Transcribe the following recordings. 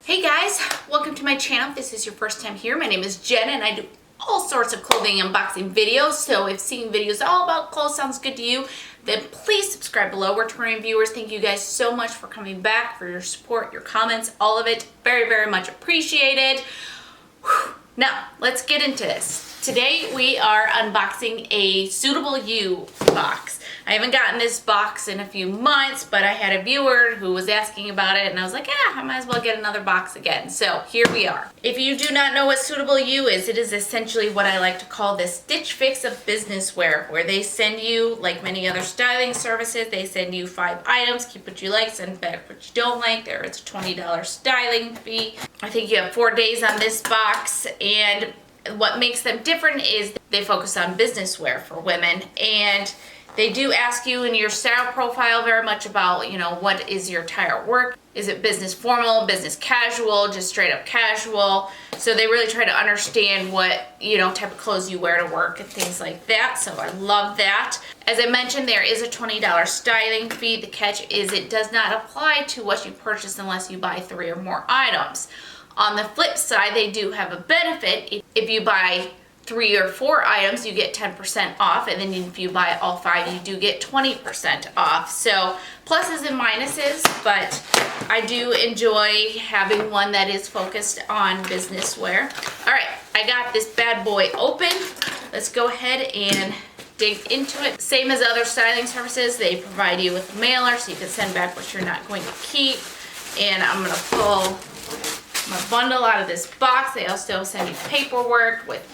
Hey guys, welcome to my channel. If this is your first time here, my name is Jen and I do all sorts of clothing unboxing videos. So if seeing videos all about clothes sounds good to you, then please subscribe below. Returning viewers, thank you guys so much for coming back, for your support, your comments, all of it. Very, very much appreciated. Whew. Now, let's get into this. Today we are unboxing a SuitableYou box. I haven't gotten this box in a few months, but I had a viewer who was asking about it and I was like, I might as well get another box again. So here we are. If you do not know what SuitableYou is, it is essentially what I like to call the Stitch Fix of business wear, where they send you, like many other styling services, they send you 5 items, keep what you like, send back what you don't like. There is a $20 styling fee. I think you have 4 days on this box, and what makes them different is they focus on business wear for women, and they do ask you in your style profile very much about, what is your attire at work? Is it business formal, business casual, just straight up casual? So they really try to understand what, type of clothes you wear to work and things like that. So I love that. As I mentioned, there is a $20 styling fee. The catch is it does not apply to what you purchase unless you buy 3 or more items. On the flip side, they do have a benefit. If you buy 3 or 4 items, you get 10% off, and then if you buy all 5, you do get 20% off. So pluses and minuses, but I do enjoy having one that is focused on business wear. All right, I got this bad boy open. Let's go ahead and dig into it. Same as other styling services, they provide you with a mailer so you can send back what you're not going to keep. And I'm gonna pull my bundle out of this box. They also send you paperwork with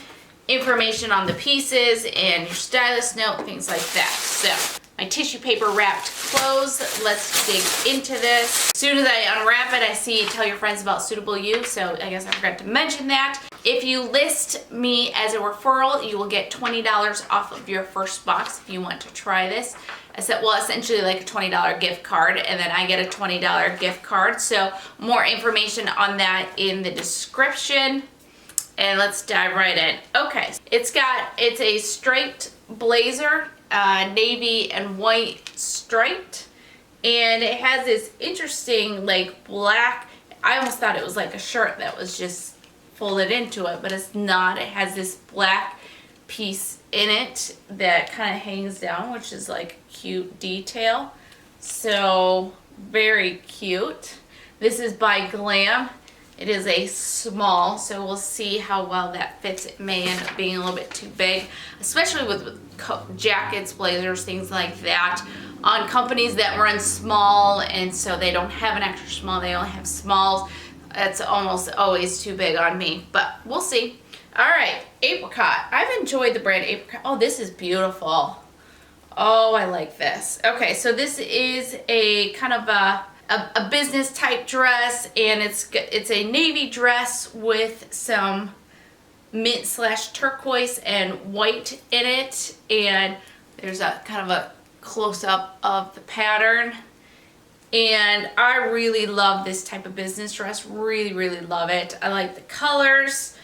information on the pieces and your stylist note, things like that. So my tissue paper wrapped clothes. Let's dig into this. As soon as I unwrap it, I see tell your friends about SuitableYou, so I guess I forgot to mention that. If you list me as a referral, you will get $20 off of your first box if you want to try this. Essentially like a $20 gift card, and then I get a $20 gift card. So more information on that in the description. And let's dive right in. Okay, it's a striped blazer, navy and white striped, and it has this interesting like black, I almost thought it was like a shirt that was just folded into it, but it's not. It has this black piece in it that kind of hangs down, which is like a cute detail. So very cute. This is by Glam. It is a small, so we'll see how well that fits. It may end up being a little bit too big, especially with jackets, blazers, things like that. On companies that run small, and so they don't have an extra small, they only have smalls, that's almost always too big on me, but we'll see. All right, apricot. I've enjoyed the brand Apricot. Oh, this is beautiful. Oh, I like this. Okay, so this is a kind of a business type dress, and it's a navy dress with some mint / turquoise and white in it, and there's a kind of a close-up of the pattern. And I really love this type of business dress. Really, really love it. I like the colors.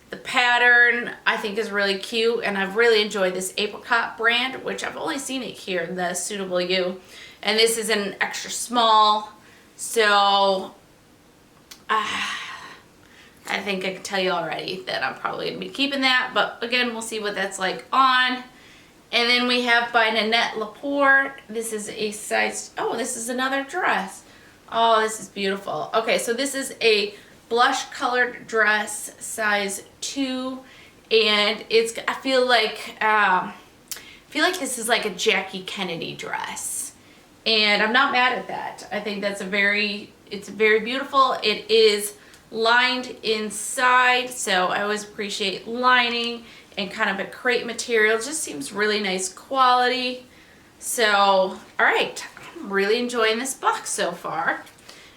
The pattern I think is really cute, and I've really enjoyed this apricot brand, which I've only seen it here in the SuitableYou. And this is an extra small. So, I think I can tell you already that I'm probably going to be keeping that. But again, we'll see what that's like on. And then we have by Nanette Lepore. This is a size, oh, this is another dress. Oh, this is beautiful. Okay, so this is a blush colored dress, size 2. And it's, I feel like this is like a Jackie Kennedy dress. And I'm not mad at that. I think that's it's very beautiful. It is lined inside, so I always appreciate lining, and kind of a crepe material. It just seems really nice quality. So, all right, I'm really enjoying this box so far.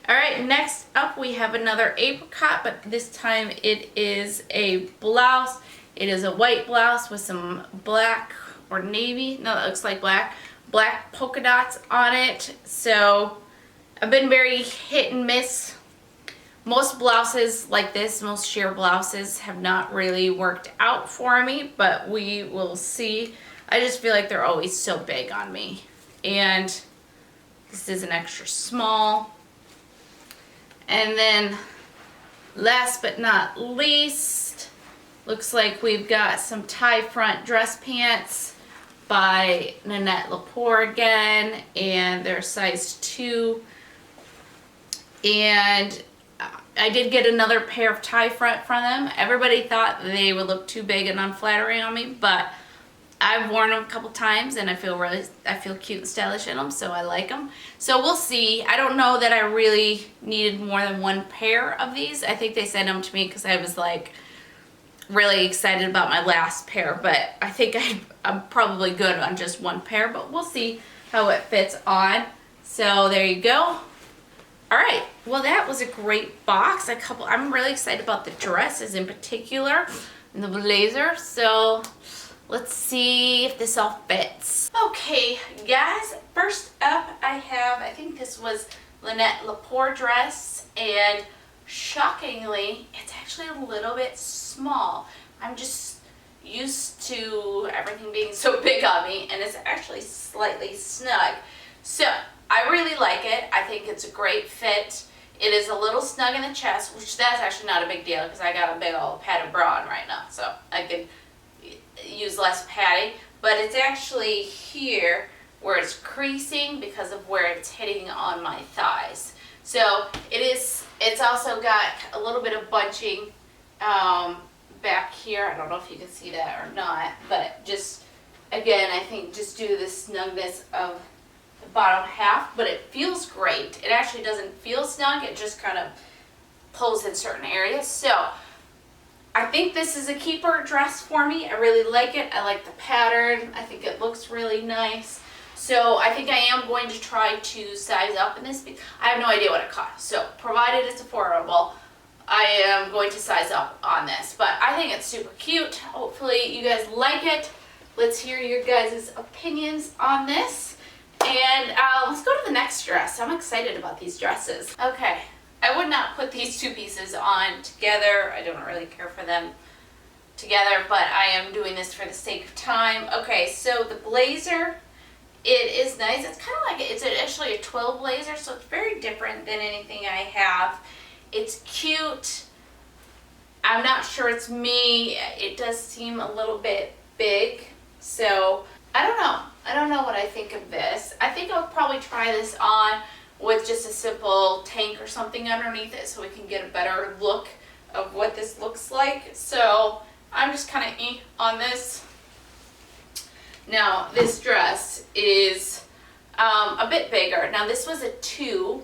All right, next up we have another apricot, but this time it is a blouse. It is a white blouse with some black or navy, no, that looks like black polka dots on it. So I've been very hit and miss. Most blouses like this, most sheer blouses, have not really worked out for me, but we will see. I just feel like they're always so big on me. And this is an extra small. And then last but not least, looks like we've got some tie front dress pants by Nanette Lepore again, and they're size 2. And I did get another pair of tie front from them. Everybody thought they would look too big and unflattering on me, but I've worn them a couple times and I feel cute and stylish in them, so I like them. So we'll see. I don't know that I really needed more than one pair of these. I think they sent them to me because I was like really excited about my last pair, but I think I'm probably good on just one pair, but we'll see how it fits on. So there you go. All right, well that was a great box. I'm really excited about the dresses in particular and the blazer. So let's see if this all fits. Okay, guys, first up I think this was Nanette Lepore dress, and shockingly, it's actually a little bit small. I'm just used to everything being so big on me, and it's actually slightly snug. So I really like it. I think it's a great fit. It is a little snug in the chest, which that's actually not a big deal because I got a big old padded bra on right now, so I could use less padding. But it's actually here where it's creasing because of where it's hitting on my thighs. So it's also got a little bit of bunching back here. I don't know if you can see that or not, but just, again, I think just due to the snugness of the bottom half, but it feels great. It actually doesn't feel snug, it just kind of pulls in certain areas. So I think this is a keeper dress for me. I really like it. I like the pattern. I think it looks really nice. So I think I am going to try to size up in this. I have no idea what it costs. So provided it's affordable, I am going to size up on this. But I think it's super cute. Hopefully you guys like it. Let's hear your guys' opinions on this. And let's go to the next dress. I'm excited about these dresses. Okay, I would not put these two pieces on together. I don't really care for them together, but I am doing this for the sake of time. Okay, so the blazer, it is nice. It's kind of like, it's actually a twill blazer, so it's very different than anything I have. It's cute. I'm not sure it's me. It does seem a little bit big, so I don't know. I don't know what I think of this. I think I'll probably try this on with just a simple tank or something underneath it so we can get a better look of what this looks like. So I'm just kind of on this. Now this dress is a bit bigger. Now this was a 2.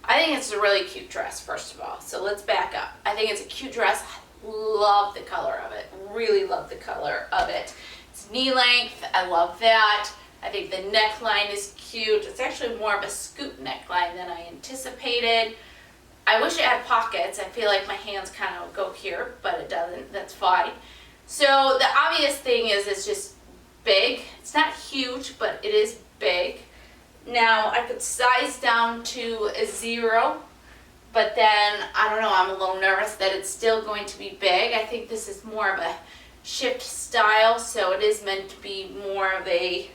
I think it's a really cute dress, first of all. So let's back up. I think it's a cute dress. I love the color of it. Really love the color of it. It's knee length. I love that. I think the neckline is cute. It's actually more of a scoop neckline than I anticipated. I wish it had pockets. I feel like my hands kind of go here, but it doesn't. That's fine. So the obvious thing is it's just big. It's not huge, but it is big. Now I could size down to a 0, but then I don't know, I'm a little nervous that it's still going to be big. I think this is more of a shift style, so it is meant to be more of a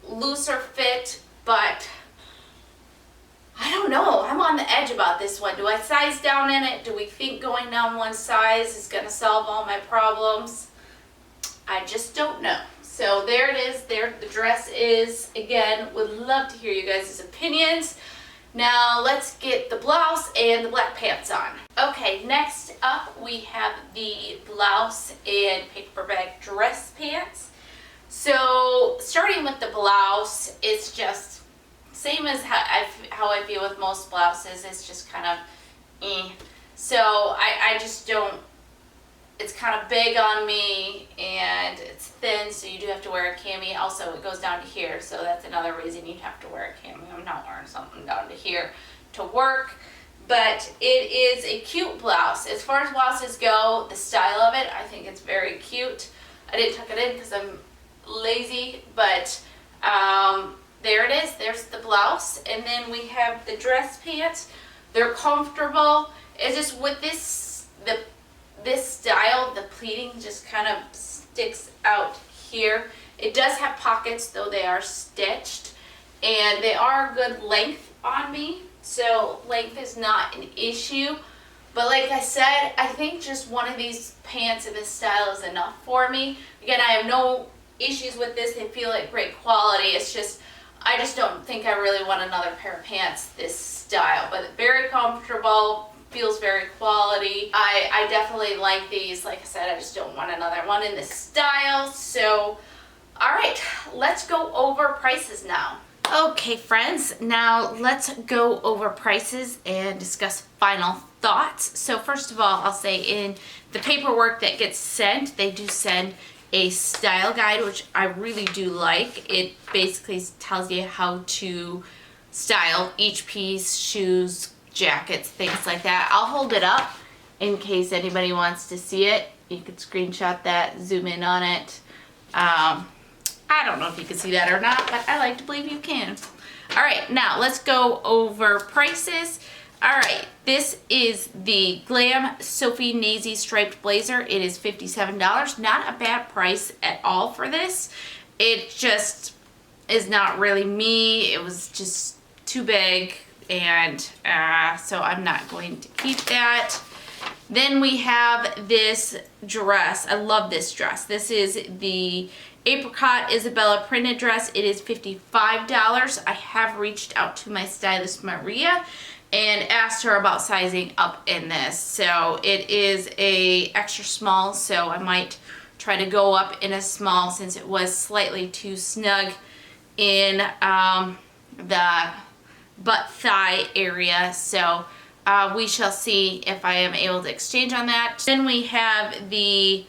looser fit, but I don't know. I'm on the edge about this one. Do I size down in it? Do we think going down one size is going to solve all my problems? I just don't know. So there it is. There the dress is. Again, would love to hear you guys' opinions. Now let's get the blouse and the black pants on. Okay, next up we have the blouse and paper bag dress pants. So starting with the blouse, it's just same as how I feel with most blouses. It's just kind of So I just don't, it's kind of big on me and it's thin, so you do have to wear a cami. Also, it goes down to here, so that's another reason you'd have to wear a cami. I'm not wearing something down to here to work. But it is a cute blouse. As far as blouses go, the style of it, I think it's very cute. I didn't tuck it in because I'm lazy, but there it is. There's the blouse, and then we have the dress pants. They're comfortable. It's just with this style, the pleating just kind of sticks out here. It does have pockets, though they are stitched, and they are a good length on me, so length is not an issue. But like I said, I think just one of these pants in this style is enough for me. Again, I have no issues with this. They feel like great quality. It's just, I just don't think I really want another pair of pants this style. But very comfortable, feels very quality. I definitely like these. Like I said, I just don't want another one in this style. So, all right, let's go over prices now. Okay, friends, now let's go over prices and discuss final thoughts. So first of all, I'll say in the paperwork that gets sent, they do send a style guide, which I really do like. It basically tells you how to style each piece, shoes, jackets, things like that. I'll hold it up in case anybody wants to see it. You could screenshot that, zoom in on it. I don't know if you can see that or not, but I like to believe you can. All right, now let's go over prices. All right, this is the Glam Sophie Nazy striped blazer. It is $57. Not a bad price at all for this. It just is not really me. It was just too big, and so I'm not going to keep that. Then we have this dress. I love this dress. This is the Apricot Isabella printed dress. It is $55. I have reached out to my stylist Maria and asked her about sizing up in this. So it is a extra small, so I might try to go up in a small since it was slightly too snug in the butt thigh area. So we shall see if I am able to exchange on that. Then we have the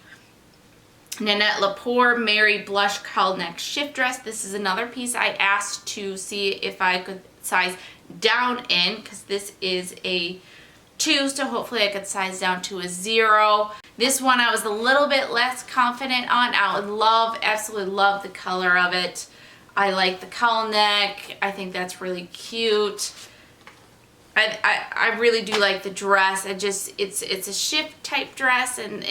Nanette Lepore Mary Blush Cowl Neck Shift Dress. This is another piece I asked to see if I could size down in, because this is a 2, so hopefully I could size down to a 0. This one I was a little bit less confident on. I would love, absolutely love the color of it. I like the cowl neck. I think that's really cute. I really do like the dress. It's a shift type dress, and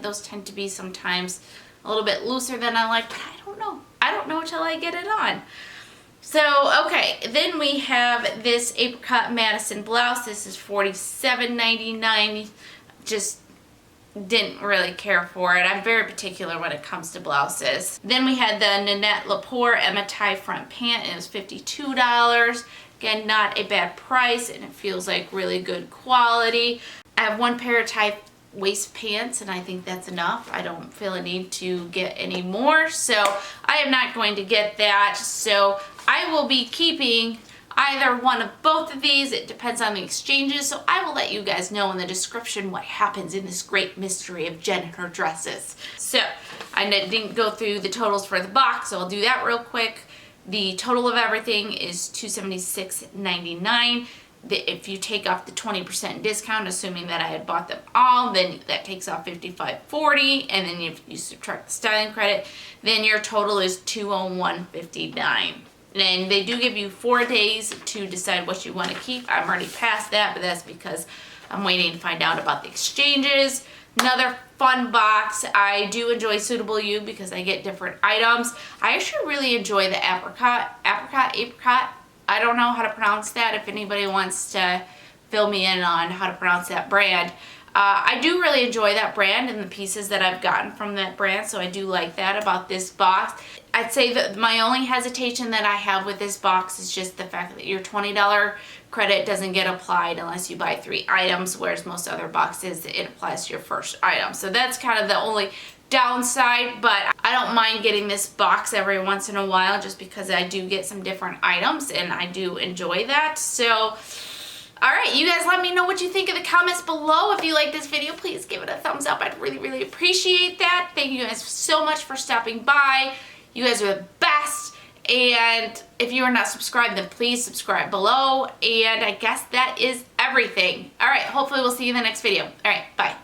those tend to be sometimes a little bit looser than I like, but I don't know. I don't know until I get it on. So, okay, then we have this Apricot Madison blouse. This is $47.99. Just didn't really care for it. I'm very particular when it comes to blouses. Then we had the Nanette Lepore Emma tie front pant. It was $52. Again, not a bad price, and it feels like really good quality. I have one pair of tie waist pants, and I think that's enough. I don't feel a need to get any more, so I am not going to get that. So I will be keeping either one of both of these. It depends on the exchanges, so I will let you guys know in the description what happens in this great mystery of Jen and her dresses. So I didn't go through the totals for the box, so I'll do that real quick. The total of everything is $276.99. If you take off the 20% discount, assuming that I had bought them all, then that takes off $55.40, and then if you subtract the styling credit, then your total is $201.59. And they do give you 4 days to decide what you want to keep. I'm already past that, but that's because I'm waiting to find out about the exchanges. Another fun box. I do enjoy SuitableYou because I get different items. I actually really enjoy the apricot. I don't know how to pronounce that. If anybody wants to fill me in on how to pronounce that brand. I do really enjoy that brand and the pieces that I've gotten from that brand, so I do like that about this box. I'd say that my only hesitation that I have with this box is just the fact that your $20 credit doesn't get applied unless you buy 3 items, whereas most other boxes, it applies to your first item. So that's kind of the only downside, but I don't mind getting this box every once in a while just because I do get some different items and I do enjoy that. So alright, you guys let me know what you think in the comments below. If you like this video, please give it a thumbs up. I'd really, really appreciate that. Thank you guys so much for stopping by. You guys are the best. And if you are not subscribed, then please subscribe below. And I guess that is everything. Alright, hopefully we'll see you in the next video. Alright, bye.